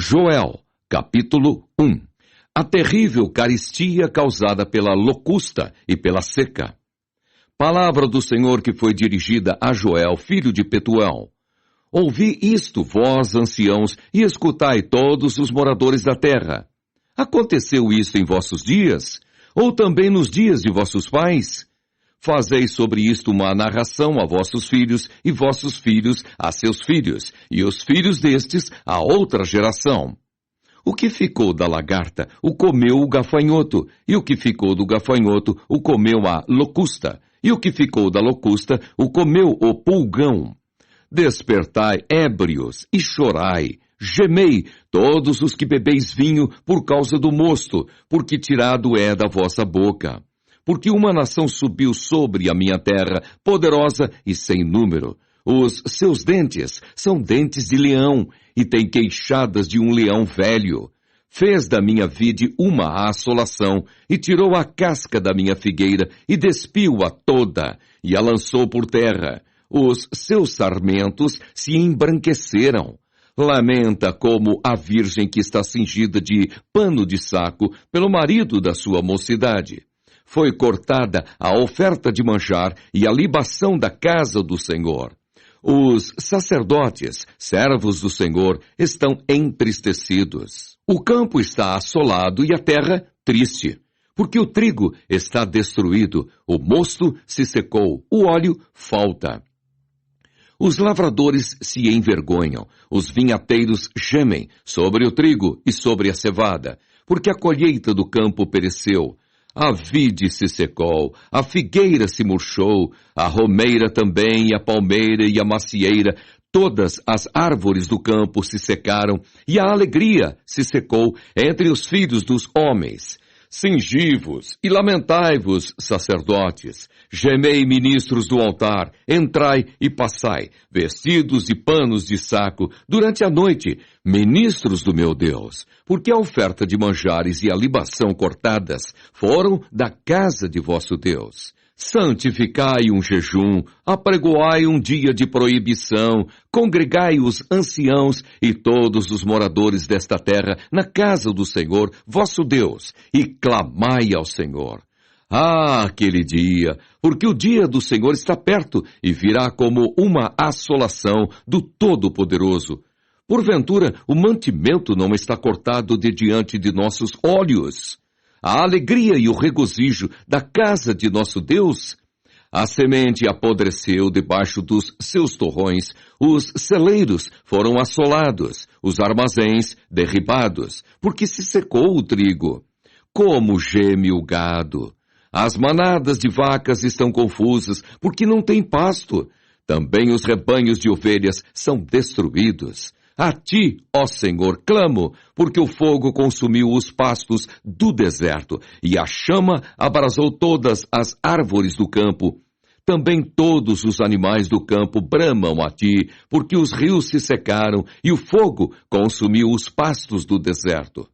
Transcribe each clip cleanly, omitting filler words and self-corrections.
Joel, capítulo 1. A terrível carestia causada pela locusta e pela seca. Palavra do Senhor que foi dirigida a Joel, filho de Petuel. Ouvi isto, vós, anciãos, e escutai todos os moradores da terra. Aconteceu isto em vossos dias? Ou também nos dias de vossos pais? Fazei sobre isto uma narração a vossos filhos, e vossos filhos a seus filhos, e os filhos destes a outra geração. O que ficou da lagarta, o comeu o gafanhoto, e o que ficou do gafanhoto, o comeu a locusta, e o que ficou da locusta, o comeu o pulgão. Despertai, ébrios, e chorai, gemei, todos os que bebeis vinho, por causa do mosto, porque tirado é da vossa boca. Porque uma nação subiu sobre a minha terra, poderosa e sem número. Os seus dentes são dentes de leão, e tem queixadas de um leão velho. Fez da minha vide uma assolação, e tirou a casca da minha figueira, e despiu-a toda, e a lançou por terra. Os seus sarmentos se embranqueceram. Lamenta como a virgem que está cingida de pano de saco pelo marido da sua mocidade. Foi cortada a oferta de manjar e a libação da casa do Senhor. Os sacerdotes, servos do Senhor, estão entristecidos. O campo está assolado e a terra triste, porque o trigo está destruído, o mosto se secou, o óleo falta. Os lavradores se envergonham, os vinhateiros gemem sobre o trigo e sobre a cevada, porque a colheita do campo pereceu. A vide se secou, a figueira se murchou, a romeira também, e a palmeira e a macieira, todas as árvores do campo se secaram, e a alegria se secou entre os filhos dos homens. Cingi-vos e lamentai-vos, sacerdotes. Gemei, ministros do altar, entrai e passai, vestidos de panos de saco, durante a noite, ministros do meu Deus, porque a oferta de manjares e a libação cortadas foram da casa de vosso Deus. Santificai um jejum, apregoai um dia de proibição, congregai os anciãos e todos os moradores desta terra na casa do Senhor, vosso Deus, e clamai ao Senhor. Ah, aquele dia, porque o dia do Senhor está perto e virá como uma assolação do Todo-Poderoso. Porventura, o mantimento não está cortado de diante de nossos olhos. A alegria e o regozijo da casa de nosso Deus. A semente apodreceu debaixo dos seus torrões, os celeiros foram assolados, os armazéns derribados, porque se secou o trigo. Como geme o gado! As manadas de vacas estão confusas, porque não tem pasto. Também os rebanhos de ovelhas são destruídos. A ti, ó Senhor, clamo, porque o fogo consumiu os pastos do deserto, e a chama abrasou todas as árvores do campo. Também todos os animais do campo bramam a ti, porque os rios se secaram, e o fogo consumiu os pastos do deserto.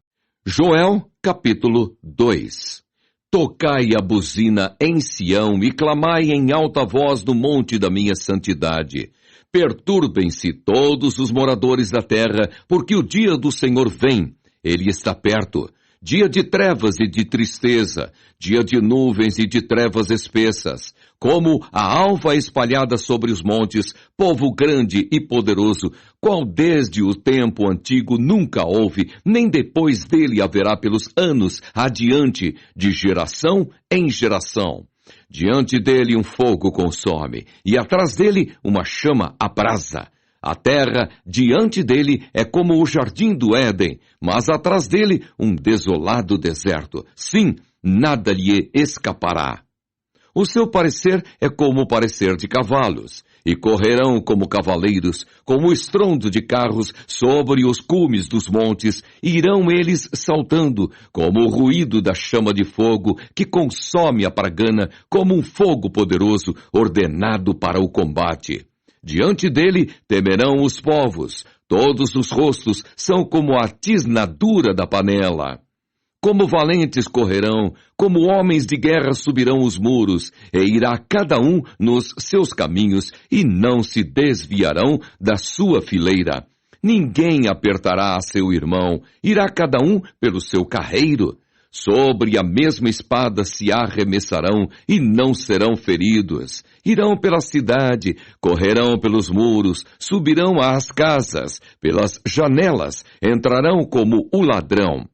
Joel, capítulo 2. Tocai a buzina em Sião, e clamai em alta voz no monte da minha santidade. Perturbem-se todos os moradores da terra, porque o dia do Senhor vem, ele está perto. Dia de trevas e de tristeza, dia de nuvens e de trevas espessas, como a alva espalhada sobre os montes, povo grande e poderoso, qual desde o tempo antigo nunca houve, nem depois dele haverá pelos anos adiante, de geração em geração. Diante dele um fogo consome, e atrás dele uma chama abrasa. A terra diante dele é como o jardim do Éden, mas atrás dele um desolado deserto. Sim, nada lhe escapará. O seu parecer é como o parecer de cavalos, e correrão como cavaleiros, como o estrondo de carros sobre os cumes dos montes, e irão eles saltando, como o ruído da chama de fogo que consome a pragana, como um fogo poderoso ordenado para o combate. Diante dele temerão os povos, todos os rostos são como a tisnadura da panela. Como valentes correrão, como homens de guerra subirão os muros, e irá cada um nos seus caminhos, e não se desviarão da sua fileira. Ninguém apertará a seu irmão, irá cada um pelo seu carreiro. Sobre a mesma espada se arremessarão e não serão feridos. Irão pela cidade, correrão pelos muros, subirão às casas, pelas janelas, entrarão como o ladrão.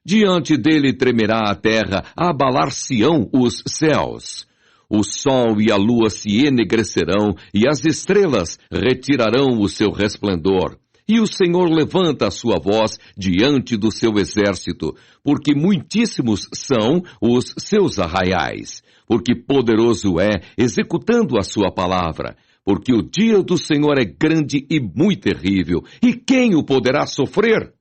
Diante dele tremerá a terra, abalar-se-ão os céus. O sol e a lua se enegrecerão e as estrelas retirarão o seu resplendor. E o Senhor levanta a sua voz diante do seu exército, porque muitíssimos são os seus arraiais, porque poderoso é, executando a sua palavra, porque o dia do Senhor é grande e muito terrível, e quem o poderá sofrer?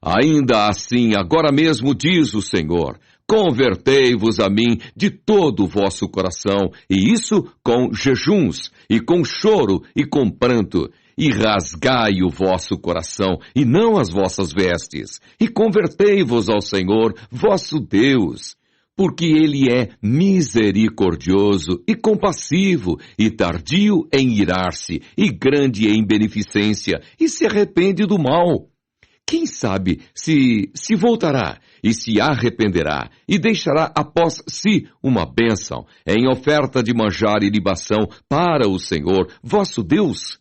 Ainda assim, agora mesmo diz o Senhor, convertei-vos a mim de todo o vosso coração, e isso com jejuns, e com choro, e com pranto, e rasgai o vosso coração, e não as vossas vestes, e convertei-vos ao Senhor, vosso Deus, porque Ele é misericordioso e compassivo, e tardio em irar-se, e grande em beneficência, e se arrepende do mal. Quem sabe se voltará e se arrependerá e deixará após si uma bênção em oferta de manjar e libação para o Senhor, vosso Deus?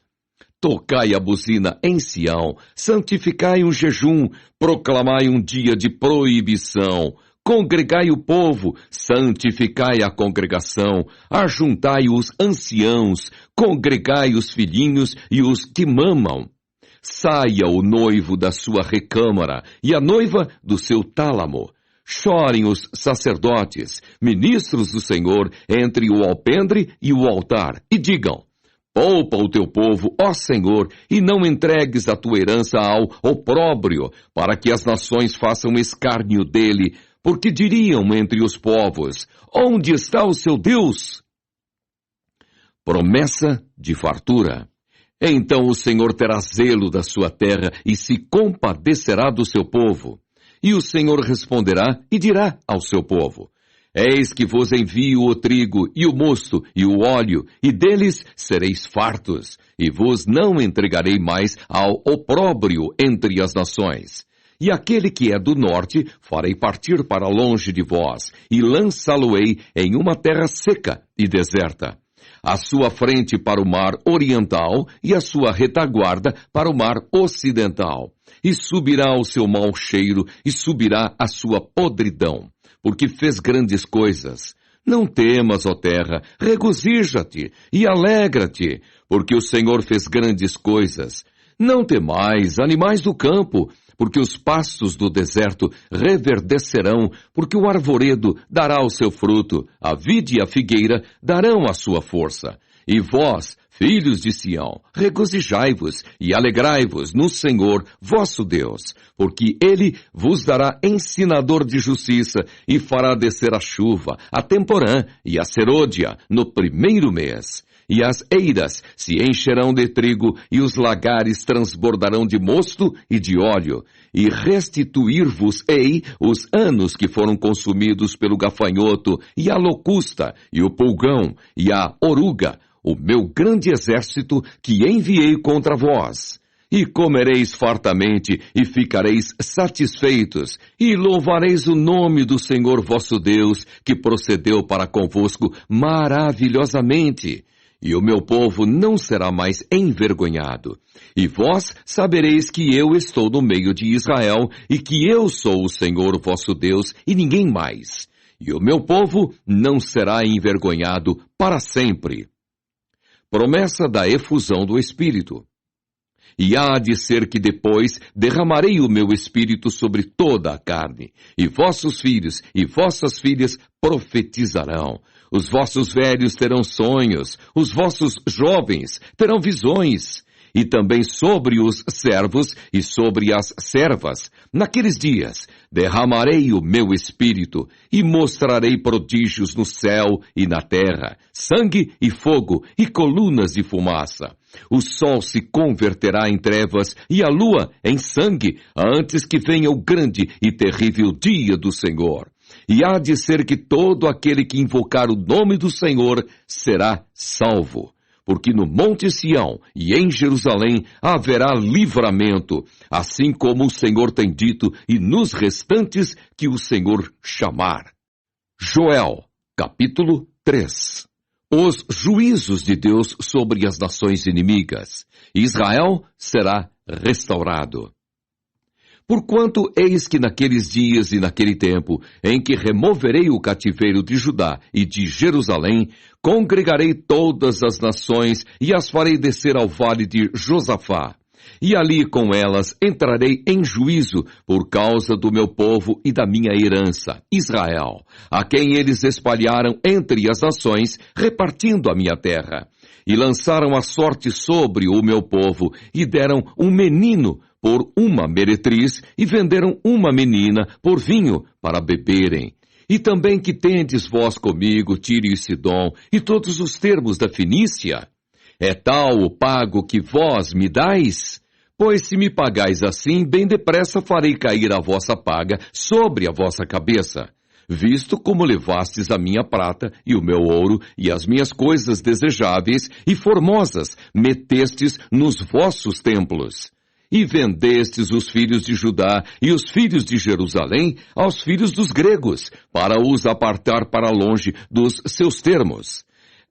Tocai a buzina em Sião, santificai um jejum, proclamai um dia de proibição, congregai o povo, santificai a congregação, ajuntai os anciãos, congregai os filhinhos e os que mamam. Saia o noivo da sua recâmara e a noiva do seu tálamo. Chorem os sacerdotes, ministros do Senhor, entre o alpendre e o altar, e digam: poupa o teu povo, ó Senhor, e não entregues a tua herança ao opróbrio, para que as nações façam escárnio dele, porque diriam entre os povos: onde está o seu Deus? Promessa de fartura. Então o Senhor terá zelo da sua terra e se compadecerá do seu povo. E o Senhor responderá e dirá ao seu povo: eis que vos envio o trigo e o mosto e o óleo, e deles sereis fartos, e vos não entregarei mais ao opróbrio entre as nações. E aquele que é do norte farei partir para longe de vós, e lançá-lo-ei em uma terra seca e deserta. A sua frente para o mar oriental e a sua retaguarda para o mar ocidental. E subirá o seu mau cheiro e subirá a sua podridão, porque fez grandes coisas. Não temas, ó terra, regozija-te e alegra-te, porque o Senhor fez grandes coisas. Não temais, animais do campo, porque os pastos do deserto reverdecerão, porque o arvoredo dará o seu fruto, a vide e a figueira darão a sua força. E vós, filhos de Sião, regozijai-vos e alegrai-vos no Senhor, vosso Deus, porque Ele vos dará ensinador de justiça e fará descer a chuva, a temporã e a serôdia no primeiro mês. E as eiras se encherão de trigo, e os lagares transbordarão de mosto e de óleo. E restituir-vos-ei os anos que foram consumidos pelo gafanhoto, e a locusta, e o pulgão, e a oruga, o meu grande exército que enviei contra vós. E comereis fartamente, e ficareis satisfeitos, e louvareis o nome do Senhor vosso Deus, que procedeu para convosco maravilhosamente. E o meu povo não será mais envergonhado. E vós sabereis que eu estou no meio de Israel, e que eu sou o Senhor vosso Deus, e ninguém mais. E o meu povo não será envergonhado para sempre. Promessa da efusão do Espírito. E há de ser que depois derramarei o meu Espírito sobre toda a carne, e vossos filhos e vossas filhas profetizarão. Os vossos velhos terão sonhos, os vossos jovens terão visões, e também sobre os servos e sobre as servas. Naqueles dias derramarei o meu Espírito, e mostrarei prodígios no céu e na terra, sangue e fogo e colunas de fumaça. O sol se converterá em trevas e a lua em sangue, antes que venha o grande e terrível dia do Senhor. E há de ser que todo aquele que invocar o nome do Senhor será salvo. porque no Monte Sião e em Jerusalém haverá livramento, assim como o Senhor tem dito, e nos restantes que o Senhor chamar. Joel, capítulo 3. Os juízos de Deus sobre as nações inimigas. Israel será restaurado. Porquanto eis que naqueles dias e naquele tempo, em que removerei o cativeiro de Judá e de Jerusalém, congregarei todas as nações e as farei descer ao vale de Josafá. E ali com elas entrarei em juízo por causa do meu povo e da minha herança, Israel, a quem eles espalharam entre as nações, repartindo a minha terra. E lançaram a sorte sobre o meu povo, e deram um menino por uma meretriz, e venderam uma menina por vinho para beberem. E também que tendes vós comigo Tiro e Sidom, e todos os termos da Fenícia? É tal o pago que vós me dais? Pois se me pagais assim, bem depressa farei cair a vossa paga sobre a vossa cabeça. Visto como levastes a minha prata e o meu ouro e as minhas coisas desejáveis e formosas, metestes nos vossos templos. E vendestes os filhos de Judá e os filhos de Jerusalém aos filhos dos gregos, para os apartar para longe dos seus termos.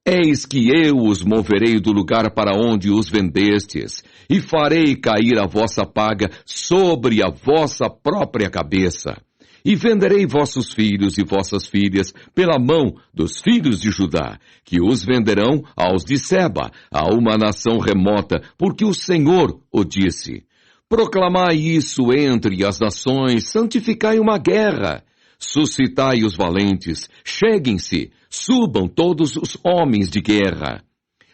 Eis que eu os moverei do lugar para onde os vendestes, e farei cair a vossa paga sobre a vossa própria cabeça. E venderei vossos filhos e vossas filhas pela mão dos filhos de Judá, que os venderão aos de Seba, a uma nação remota, porque o Senhor o disse. Proclamai isso entre as nações, santificai uma guerra. Suscitai os valentes, cheguem-se, subam todos os homens de guerra.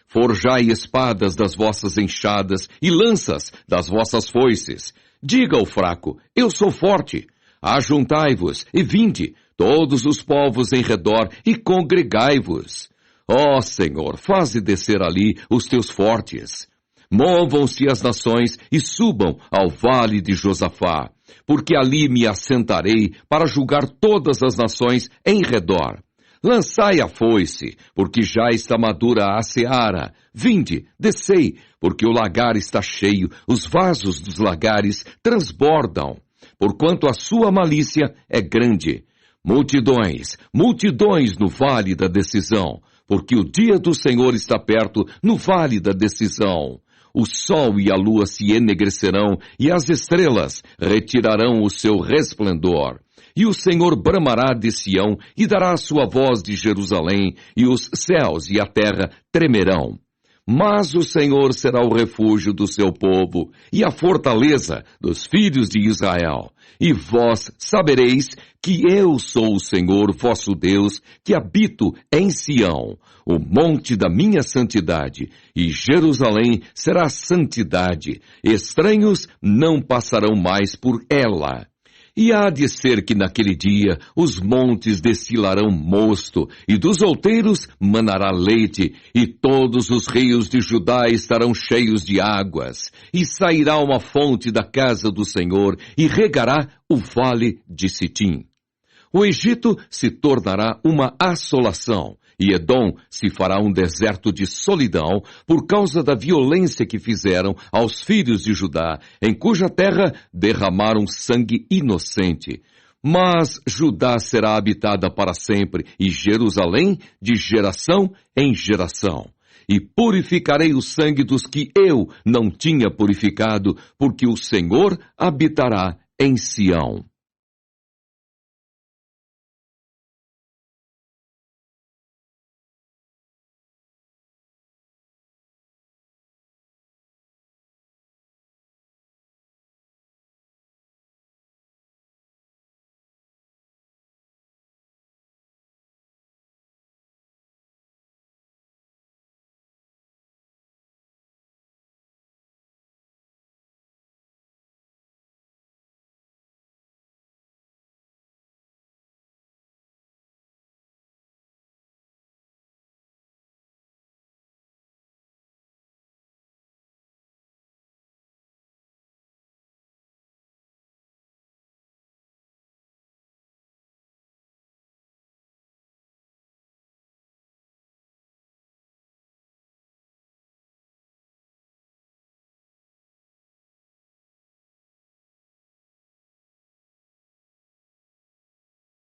Forjai espadas das vossas enxadas e lanças das vossas foices. Diga ao fraco, eu sou forte. Ajuntai-vos e vinde, todos os povos em redor, e congregai-vos. Ó Senhor, faze descer ali os teus fortes. Movam-se as nações e subam ao vale de Josafá, porque ali me assentarei para julgar todas as nações em redor. Lançai a foice, porque já está madura a seara. Vinde, descei, porque o lagar está cheio, os vasos dos lagares transbordam, porquanto a sua malícia é grande. Multidões, multidões no vale da decisão, porque o dia do Senhor está perto no vale da decisão. O sol e a lua se enegrecerão, e as estrelas retirarão o seu resplendor. E o Senhor bramará de Sião, e dará a sua voz de Jerusalém, e os céus e a terra tremerão. Mas o Senhor será o refúgio do seu povo, e a fortaleza dos filhos de Israel. E vós sabereis que eu sou o Senhor vosso Deus, que habito em Sião, o monte da minha santidade, e Jerusalém será santidade. Estranhos não passarão mais por ela. E há de ser que naquele dia os montes destilarão mosto, e dos outeiros manará leite, e todos os rios de Judá estarão cheios de águas, e sairá uma fonte da casa do Senhor, e regará o vale de Sitim. O Egito se tornará uma assolação, e Edom se fará um deserto de solidão por causa da violência que fizeram aos filhos de Judá, em cuja terra derramaram sangue inocente. Mas Judá será habitada para sempre, e Jerusalém de geração em geração. E purificarei o sangue dos que eu não tinha purificado, porque o Senhor habitará em Sião.